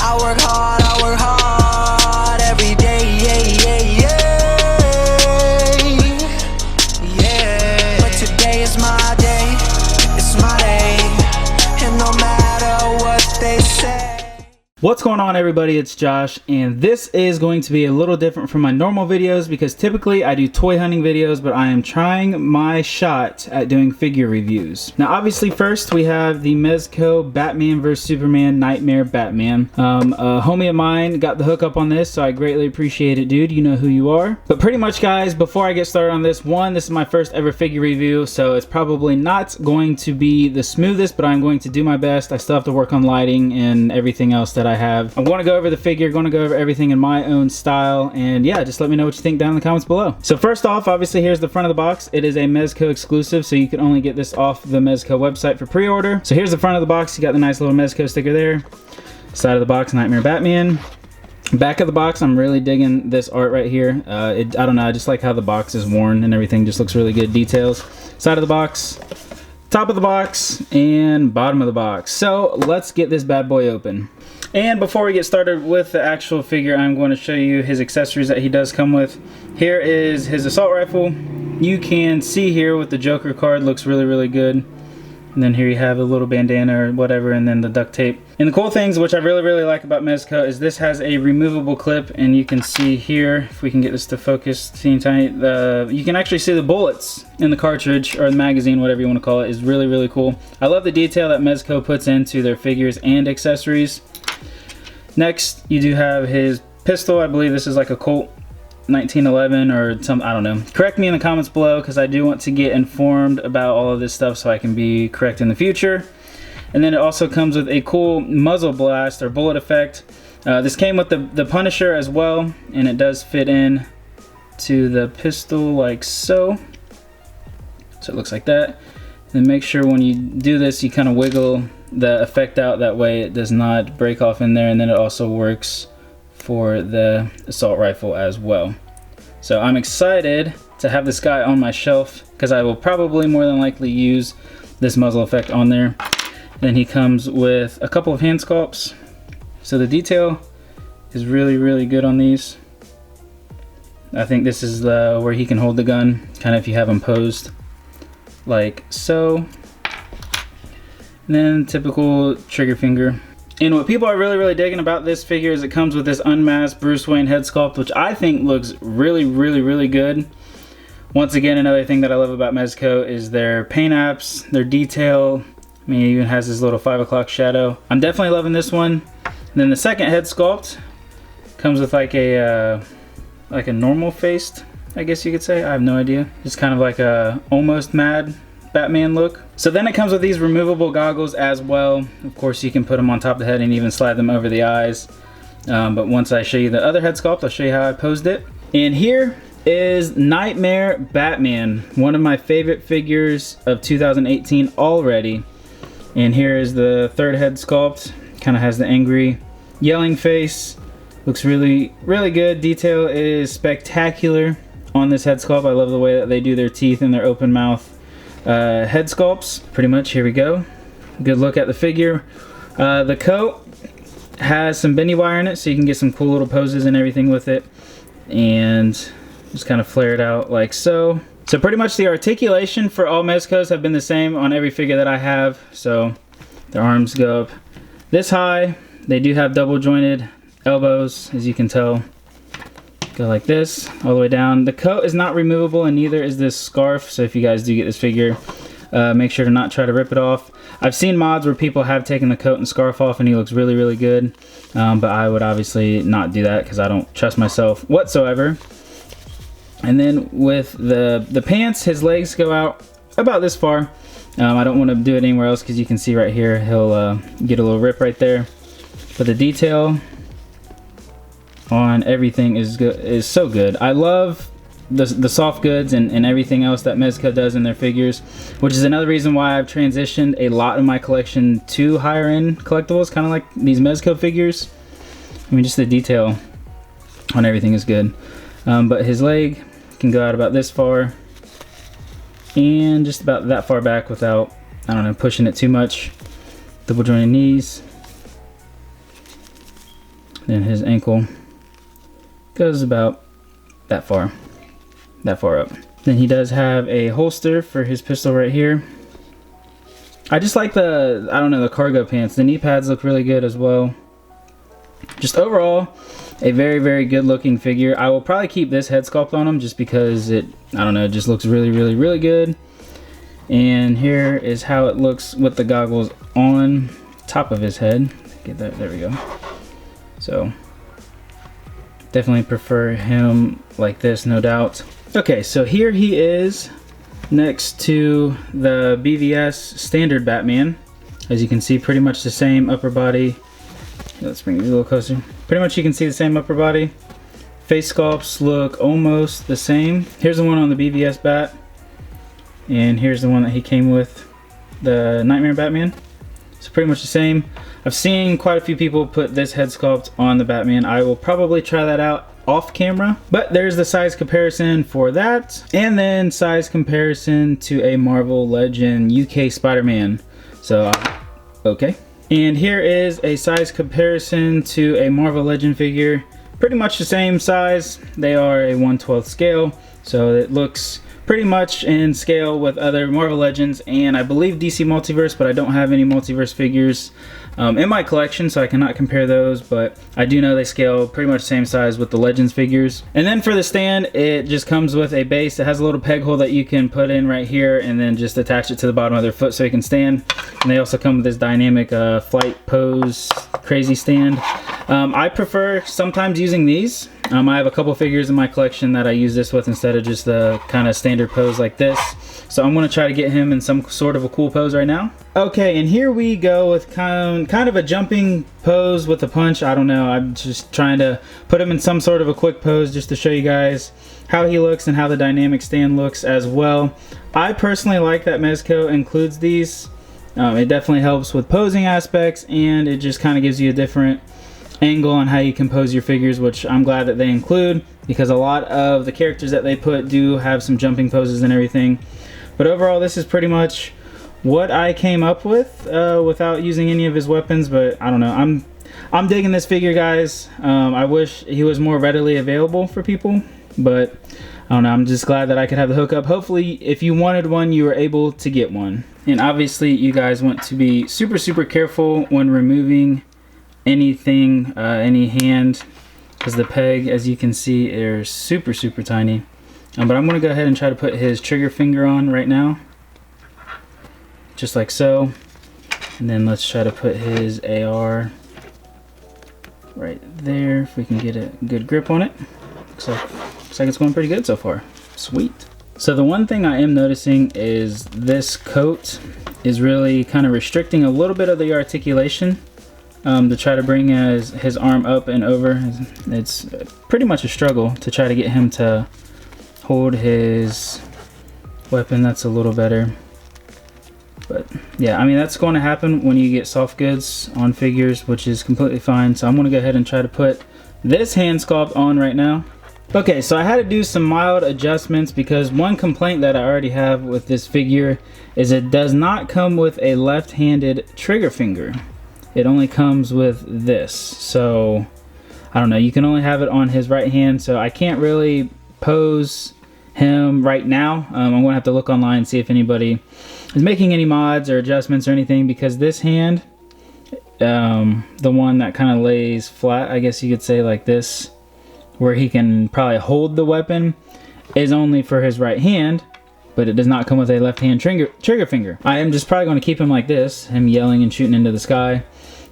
I work hard every day, yeah. But today is my day, it's my day, and no matter what they say. What's going on, everybody? It's Josh, and this is going to be a little different from my normal videos because typically I do toy hunting videos, but I am trying my shot at doing figure reviews. Now, obviously, first we have the Mezco Batman vs Superman Knightmare Batman. A homie of mine got the hookup on this, so I greatly appreciate it, dude. You know who you are. But pretty much, guys, before I get started on this, this is my first ever figure review, so it's probably not going to be the smoothest, but I'm going to do my best. I still have to work on lighting and everything else that I have. I'm going to go over the figure, going to go over everything in my own style, and yeah, just let me know what you think down in the comments below. So first off, obviously, here's the front of the box. It is a Mezco exclusive, so you can only get this off the Mezco website for pre-order. So here's the front of the box. You got the nice little Mezco sticker there. Side of the box, Knightmare Batman. Back of the box, I'm really digging this art right here. I don't know, I just like how the box is worn and everything just looks really good. Details. Side of the box, top of the box, and bottom of the box. So let's get this bad boy open. And before we get started with the actual figure, I'm going to show you his accessories that he does come with. Here is his assault rifle. You can see here with the Joker card, looks really, really good. And then here you have a little bandana or whatever, and then the duct tape. And the cool things, which I really, really like about Mezco, is this has a removable clip, and you can see here, if we can get this to focus teeny tiny, you can actually see the bullets in the cartridge, or the magazine, whatever you want to call it, is really, really cool. I love the detail that Mezco puts into their figures and accessories. Next, you do have his pistol. I believe this is like a Colt 1911 or some, I don't know. Correct me in the comments below because I do want to get informed about all of this stuff so I can be correct in the future. And then it also comes with a cool muzzle blast or bullet effect. This came with the Punisher as well, and it does fit in to the pistol like so. So it looks like that. And make sure when you do this, you kind of wiggle the effect out, that way it does not break off in there, and then it also works for the assault rifle as well. So I'm excited to have this guy on my shelf because I will probably more than likely use this muzzle effect on there. Then he comes with a couple of hand sculpts, so the detail is really, really good on these. I think this is where he can hold the gun, kind of if you have him posed like so. And then typical trigger finger. And what people are really, really digging about this figure is it comes with this unmasked Bruce Wayne head sculpt, which I think looks really, really, really good. Once again, another thing that I love about Mezco is their paint apps, their detail. I mean, it even has this little 5 o'clock shadow. I'm definitely loving this one. And then the second head sculpt comes with like a normal faced, I guess you could say. I have no idea. It's kind of like a almost mad Batman look. So then it comes with these removable goggles as well. Of course, you can put them on top of the head and even slide them over the eyes. But once I show you the other head sculpt, I'll show you how I posed it. And here is Knightmare Batman, one of my favorite figures of 2018 already. And here is the third head sculpt. Kind of has the angry yelling face. Looks really, really good. Detail is spectacular on this head sculpt. I love the way that they do their teeth and their open mouth head sculpts. Pretty much, here we go. Good look at the figure. The coat has some bendy wire in it, so you can get some cool little poses and everything with it, and just kind of flare it out like so. So pretty much the articulation for all Mezcos have been the same on every figure that I have. So their arms go up this high. They do have double jointed elbows, as you can tell. Go like this all the way down. The coat is not removable, and neither is this scarf, so if you guys do get this figure, make sure to not try to rip it off. I've seen mods where people have taken the coat and scarf off and he looks really, really good, but I would obviously not do that because I don't trust myself whatsoever. And then with the pants, his legs go out about this far. I don't want to do it anywhere else because you can see right here he'll get a little rip right there, but the detail on everything is good, is so good. I love the soft goods and everything else that Mezco does in their figures, which is another reason why I've transitioned a lot of my collection to higher end collectibles, kind of like these Mezco figures. I mean, just the detail on everything is good. But his leg can go out about this far and just about that far back without, I don't know, pushing it too much. Double jointed knees. Then his ankle goes about that far up. Then he does have a holster for his pistol right here. I just like the, I don't know, the cargo pants. The knee pads look really good as well. Just overall, a very, very good looking figure. I will probably keep this head sculpt on him just because it, I don't know, it just looks really, really, really good. And here is how it looks with the goggles on top of his head. Get that, there we go. So, definitely prefer him like this, no doubt. Okay, so here he is next to the BVS standard Batman. As you can see, pretty much the same upper body. Let's bring these a little closer. Pretty much you can see the same upper body. Face sculpts look almost the same. Here's the one on the BVS bat. And here's the one that he came with, the Knightmare Batman. So pretty much the same. I've seen quite a few people put this head sculpt on the Batman. I will probably try that out off camera, but there's the size comparison for that, and then size comparison to a Marvel Legend UK Spider-Man. So okay, and here is a size comparison to a Marvel Legend figure. Pretty much the same size. They are a 1/12 scale, so it looks pretty much in scale with other Marvel Legends and I believe DC Multiverse, but I don't have any Multiverse figures in my collection, so I cannot compare those, but I do know they scale pretty much the same size with the Legends figures. And then for the stand, it just comes with a base. It has a little peg hole that you can put in right here and then just attach it to the bottom of their foot so you can stand. And they also come with this dynamic flight pose crazy stand. I prefer sometimes using these. I have a couple figures in my collection that I use this with instead of just the kind of standard pose like this. So I'm going to try to get him in some sort of a cool pose right now. Okay, and here we go with kind of a jumping pose with a punch. I don't know, I'm just trying to put him in some sort of a quick pose just to show you guys how he looks and how the dynamic stand looks as well. I personally like that Mezco includes these. It definitely helps with posing aspects, and it just kind of gives you a different angle on how you compose your figures, which I'm glad that they include, because a lot of the characters that they put do have some jumping poses and everything. But overall, this is pretty much what I came up with without using any of his weapons. But I don't know, I'm digging this figure, guys. I wish he was more readily available for people, but I don't know, I'm just glad that I could have the hookup. Hopefully, if you wanted one, you were able to get one. And obviously, you guys want to be super, super careful when removing anything, any hand, because the peg, as you can see, is super, super tiny. But I'm going to go ahead and try to put his trigger finger on right now, just like so. And then let's try to put his AR right there, if we can get a good grip on it. Looks like it's going pretty good so far. Sweet. So the one thing I am noticing is this coat is really kind of restricting a little bit of the articulation. To try to bring his arm up and over. It's pretty much a struggle to try to get him to hold his weapon. That's a little better. But yeah, I mean, that's going to happen when you get soft goods on figures, which is completely fine. So I'm going to go ahead and try to put this hand sculpt on right now. Okay, so I had to do some mild adjustments because one complaint that I already have with this figure is it does not come with a left-handed trigger finger. It only comes with this, so I don't know, you can only have it on his right hand, so I can't really pose him right now. I'm gonna have to look online and see if anybody is making any mods or adjustments or anything, because this hand, the one that kind of lays flat, I guess you could say, like this, where he can probably hold the weapon, is only for his right hand, but it does not come with a left hand trigger finger. I am just probably going to keep him like this, him yelling and shooting into the sky.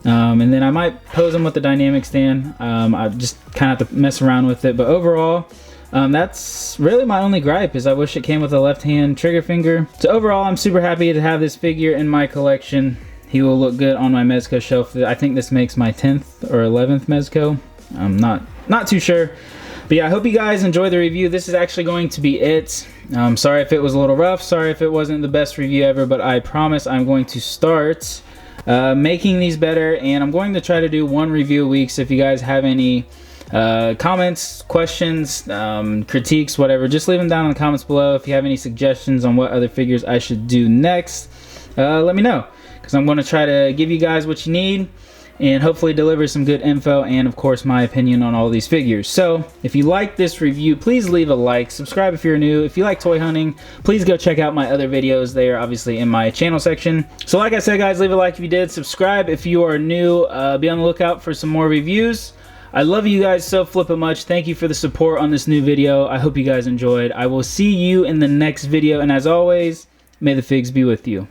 And then I might pose him with the dynamic stand. I just kind of have to mess around with it, but overall, that's really my only gripe, is I wish it came with a left hand trigger finger. So overall, I'm super happy to have this figure in my collection. He will look good on my Mezco shelf. I think this makes my 10th or 11th Mezco. I'm not too sure. But yeah, I hope you guys enjoy the review. This is actually going to be it. Sorry if it was a little rough. Sorry if it wasn't the best review ever, but I promise I'm going to start making these better, and I'm going to try to do one review a week. So if you guys have any comments, questions, critiques, whatever, just leave them down in the comments below. If you have any suggestions on what other figures I should do next, let me know, because I'm going to try to give you guys what you need. and hopefully deliver some good info and of course my opinion on all these figures. So if you like this review, please leave a like, subscribe if you're new. If you like toy hunting, please go check out my other videos. They are obviously in my channel section. So like I said, guys, leave a like if you did, subscribe if you are new. Be on the lookout for some more reviews. I love you guys so flippin' much. Thank you for the support on this new video. I hope you guys enjoyed. I will see you in the next video, and as always, may the figs be with you.